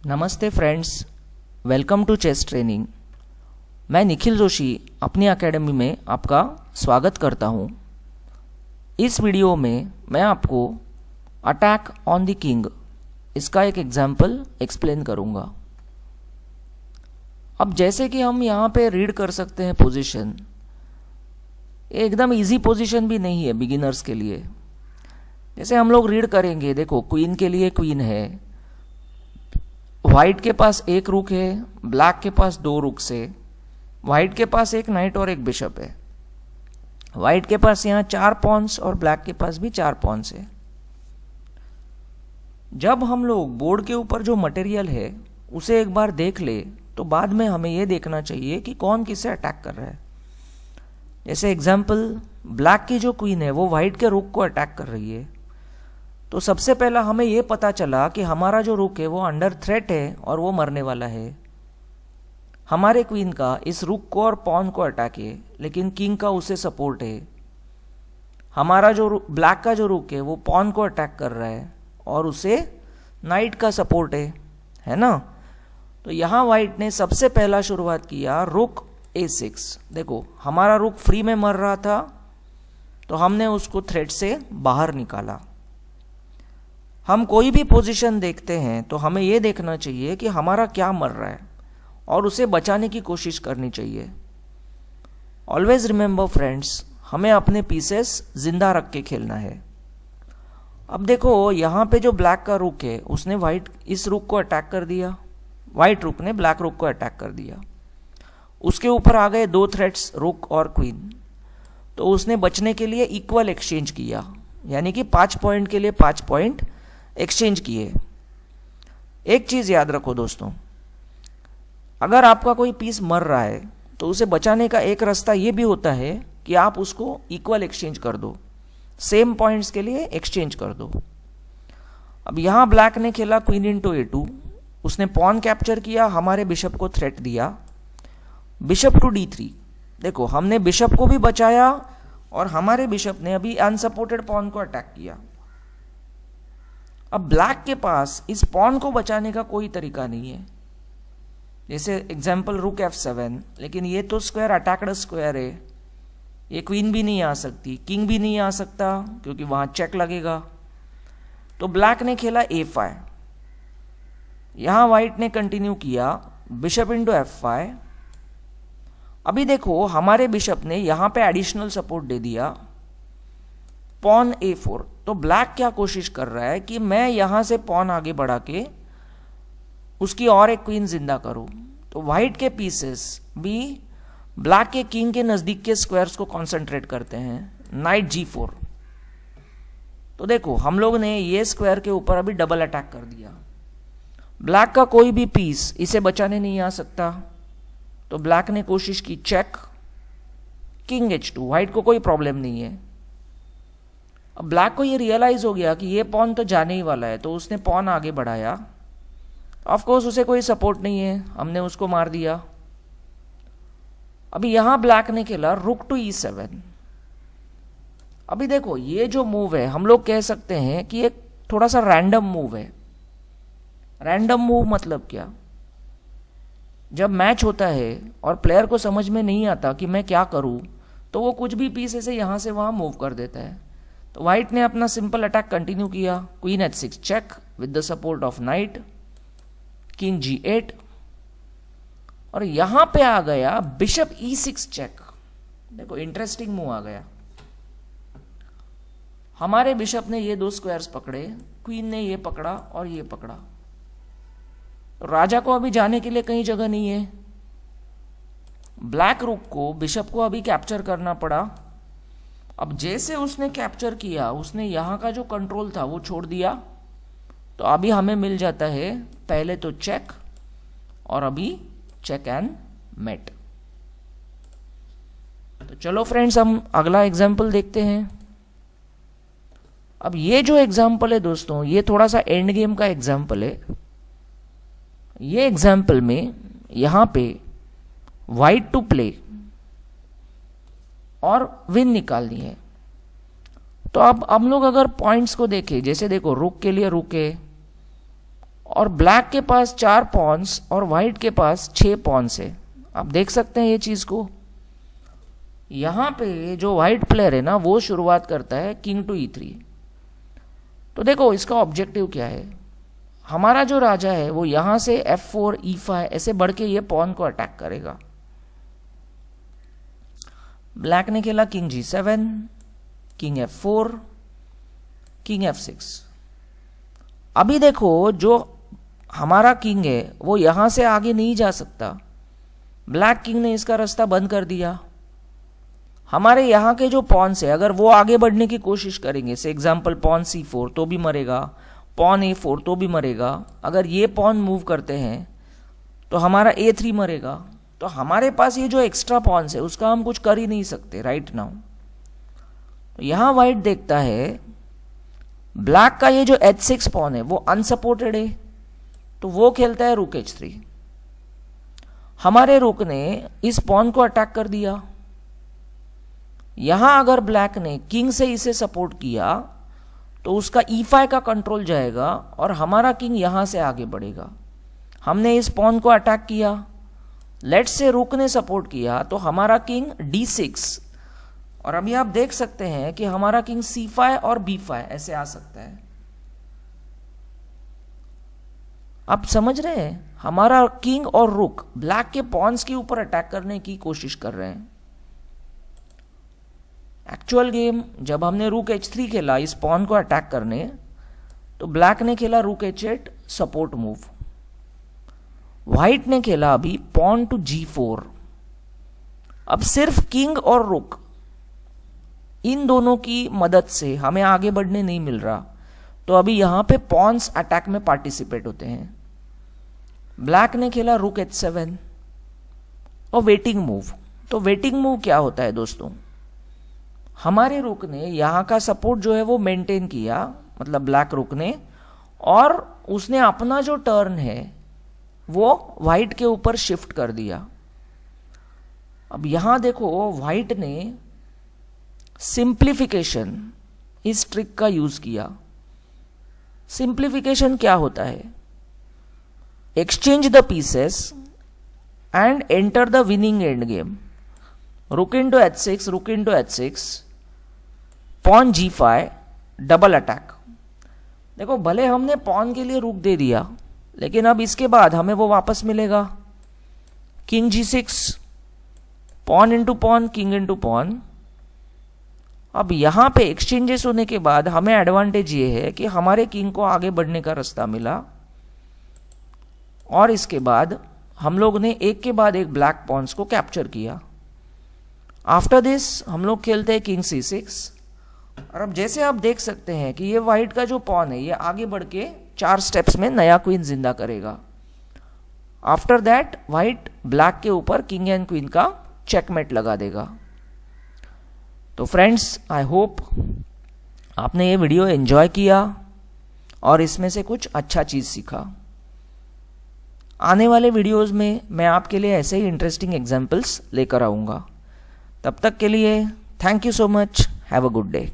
नमस्ते friends, welcome to chess training. मैं निखिल जोशी अपनी एकेडमी में आपका स्वागत करता हूं। इस वीडियो में मैं आपको अटैक ऑन द किंग इसका एक एग्जाम्पल एक्सप्लेन करूंगा। अब जैसे कि हम यहाँ पे रीड कर सकते हैं पोजीशन, एकदम इजी पोजीशन भी नहीं है बिगिनर्स के लिए। जैसे हम लोग रीड करेंगे, देखो क्वीन के लिए क्वीन है, व्हाइट के पास एक रुक है, ब्लैक के पास दो रुक से, व्हाइट के पास एक नाइट और एक बिशप है, व्हाइट के पास यहाँ 4 पॉन्स और ब्लैक के पास भी 4 पॉन्स है। जब हम लोग बोर्ड के ऊपर जो मटेरियल है उसे एक बार देख ले तो बाद में हमें यह देखना चाहिए कि कौन किसे अटैक कर रहा है। जैसे एग्जाम्पल, ब्लैक की जो क्वीन है वो व्हाइट के रुक को अटैक कर रही है, तो सबसे पहला हमें यह पता चला कि हमारा जो रुक है वो अंडर थ्रेट है और वो मरने वाला है। हमारे क्वीन का इस रुक को और पॉन को अटैक है, लेकिन किंग का उसे सपोर्ट है। हमारा जो ब्लैक का जो रुक है वो पॉन को अटैक कर रहा है और उसे नाइट का सपोर्ट है ना। तो यहां व्हाइट ने सबसे पहला शुरुआत किया रुक A6। देखो हमारा रुक फ्री में मर रहा था तो हमने उसको थ्रेड से बाहर निकाला। हम कोई भी पोजीशन देखते हैं तो हमें यह देखना चाहिए कि हमारा क्या मर रहा है और उसे बचाने की कोशिश करनी चाहिए। ऑलवेज रिमेंबर फ्रेंड्स, हमें अपने पीसेस जिंदा रख के खेलना है। अब देखो यहाँ पे जो ब्लैक का रुक है उसने व्हाइट इस रुक को अटैक कर दिया, व्हाइट रुक ने ब्लैक रुक को अटैक कर दिया। उसके ऊपर आ गए 2 थ्रेड्स रुक और क्वीन, तो उसने बचने के लिए इक्वल एक्सचेंज किया, यानी कि 5 पॉइंट के लिए 5 पॉइंट एक्सचेंज किए। एक चीज याद रखो दोस्तों, अगर आपका कोई पीस मर रहा है तो उसे बचाने का एक रास्ता यह भी होता है कि आप उसको इक्वल एक्सचेंज कर दो, सेम पॉइंट्स के लिए एक्सचेंज कर दो। अब यहां ब्लैक ने खेला क्वीन इंटू A2, उसने पॉन कैप्चर किया, हमारे बिशप को थ्रेट दिया, बिशप टू D3। देखो हमने बिशप को भी बचाया और हमारे बिशप ने अभी अनसपोर्टेड पॉन को अटैक किया। अब ब्लैक के पास इस पॉन को बचाने का कोई तरीका नहीं है। जैसे एग्जांपल रुक F7, लेकिन ये तो स्क्वायर अटैक्ड स्क्वायर है, ये क्वीन भी नहीं आ सकती, किंग भी नहीं आ सकता क्योंकि वहां चेक लगेगा। तो ब्लैक ने खेला A5। यहां व्हाइट ने कंटिन्यू किया बिशप इंटू F5। अभी देखो हमारे बिशप ने यहां पे एडिशनल सपोर्ट दे दिया, पॉन A4। तो ब्लैक क्या कोशिश कर रहा है कि मैं यहां से पॉन आगे बढ़ा के उसकी और एक क्वीन जिंदा करूं। तो व्हाइट के पीसेस भी ब्लैक के किंग के नजदीक के स्क्वायर्स को कंसंट्रेट करते हैं, नाइट G4। तो देखो हम लोग ने ये स्क्वायर के ऊपर अभी डबल अटैक कर दिया। ब्लैक का कोई भी पीस इसे बचाने नहीं आ सकता, तो ब्लैक ने कोशिश की चेक, किंग H2। व्हाइट को कोई प्रॉब्लम नहीं है। अब ब्लैक को ये रियलाइज हो गया कि ये पॉन तो जाने ही वाला है, तो उसने पॉन आगे बढ़ाया। ऑफ कोर्स उसे कोई सपोर्ट नहीं है, हमने उसको मार दिया। अभी यहां ब्लैक ने खेला रुक टू E7। अभी देखो ये जो मूव है हम लोग कह सकते हैं कि एक थोड़ा सा रैंडम मूव है। रैंडम मूव मतलब क्या? जब मैच होता है और प्लेयर को समझ में नहीं आता कि मैं क्या करूं, तो वो कुछ भी पीस ऐसे यहां से वहां मूव कर देता है। तो व्हाइट ने अपना सिंपल अटैक कंटिन्यू किया, queen H6 check with the support of knight, king G8, और यहां पे आ गया बिशप E6 चेक। देखो इंटरेस्टिंग मूव आ गया। हमारे बिशप ने ये 2 स्क्वायर्स पकड़े, क्वीन ने ये पकड़ा और ये पकड़ा। तो राजा को अभी जाने के लिए कहीं जगह नहीं है। ब्लैक रुक को बिशप को अभी कैप्चर करना पड़ा। अब जैसे उसने कैप्चर किया, उसने यहां का जो कंट्रोल था वो छोड़ दिया, तो अभी हमें मिल जाता है पहले तो चेक और अभी चेक एंड मेट। तो चलो फ्रेंड्स हम अगला एग्जाम्पल देखते हैं। अब ये जो एग्जाम्पल है दोस्तों, ये थोड़ा सा एंड गेम का एग्जाम्पल है। ये एग्जाम्पल में यहां पे व्हाइट टू प्ले और विन निकालनी है। तो अब हम लोग अगर पॉइंट्स को देखें, जैसे देखो रुक के लिए रुक है और ब्लैक के पास 4 पॉन्स और वाइट के पास 6 पॉन्स है। आप देख सकते हैं ये चीज को। यहां पे जो वाइट प्लेयर है ना वो शुरुआत करता है किंग टू E3। तो देखो इसका ऑब्जेक्टिव क्या है। हमारा जो राजा है वो यहां से F4 E5 ऐसे बढ़ के ये पॉन को अटैक करेगा। ब्लैक ने खेला king G7, king F4, king F6। अभी देखो जो हमारा किंग है वो यहां से आगे नहीं जा सकता। ब्लैक किंग ने इसका रास्ता बंद कर दिया। हमारे यहाँ के जो पॉन्स है अगर वो आगे बढ़ने की कोशिश करेंगे, से एग्जाम्पल पॉन C4 तो भी मरेगा, पॉन A4 तो भी मरेगा। अगर ये पॉन मूव करते हैं तो हमारा A3 मरेगा। तो हमारे पास ये जो एक्स्ट्रा पॉन्स है उसका हम कुछ कर ही नहीं सकते राइट नाउ। तो यहां वाइट देखता है ब्लैक का ये जो H6 पॉन है वो अनसपोर्टेड है, तो वो खेलता है रुक H3। हमारे रुक ने इस पॉन को अटैक कर दिया। यहां अगर ब्लैक ने किंग से इसे सपोर्ट किया तो उसका E5 का कंट्रोल जाएगा और हमारा किंग यहां से आगे बढ़ेगा। हमने इस पॉन को अटैक किया, लेट्स से रुक ने सपोर्ट किया तो हमारा किंग D6, और अभी आप देख सकते हैं कि हमारा किंग C5 और B5 ऐसे आ सकता है। आप समझ रहे हैं, हमारा किंग और रुक ब्लैक के पॉन्स के ऊपर अटैक करने की कोशिश कर रहे हैं। एक्चुअल गेम जब हमने रुक H3 खेला इस पॉन को अटैक करने, तो ब्लैक ने खेला रुक H8 सपोर्ट मूव। व्हाइट ने खेला अभी पॉन टू G4। अब सिर्फ किंग और रुक इन दोनों की मदद से हमें आगे बढ़ने नहीं मिल रहा, तो अभी यहां पे पॉन्स अटैक में पार्टिसिपेट होते हैं। ब्लैक ने खेला रुक H7 और वेटिंग मूव। तो वेटिंग मूव क्या होता है दोस्तों, हमारे रुक ने यहां का सपोर्ट जो है वो मेंटेन किया, मतलब ब्लैक रुक ने, और उसने अपना जो टर्न है वो व्हाइट के ऊपर शिफ्ट कर दिया। अब यहां देखो व्हाइट ने सिंप्लीफिकेशन इस ट्रिक का यूज किया। सिंप्लीफिकेशन क्या होता है, exchange the pieces and enter the winning end game. रुक इनटू H6, रुक into H6, pawn G5, double attack. देखो भले हमने पॉन के लिए रुक दे दिया, लेकिन अब इसके बाद हमें वो वापस मिलेगा। King G6, pawn into pawn, king into pawn. अब यहां पे एक्सचेंजेस होने के बाद हमें एडवांटेज ये है कि हमारे किंग को आगे बढ़ने का रास्ता मिला, और इसके बाद हम लोग ने एक के बाद एक ब्लैक पॉन्स को कैप्चर किया। आफ्टर दिस हम लोग खेलते हैं किंग C6, और अब जैसे आप देख सकते हैं कि ये व्हाइट का जो पॉन है ये आगे बढ़ के 4 स्टेप्स में नया क्वीन जिंदा करेगा। आफ्टर दैट व्हाइट ब्लैक के ऊपर किंग एंड क्वीन का चेकमेट लगा देगा। तो फ्रेंड्स, आई होप आपने ये वीडियो एंजॉय किया और इसमें से कुछ अच्छा चीज सीखा। आने वाले वीडियोस में मैं आपके लिए ऐसे ही इंटरेस्टिंग एग्जाम्पल्स लेकर आऊंगा। तब तक के लिए thank you so much, have a good day.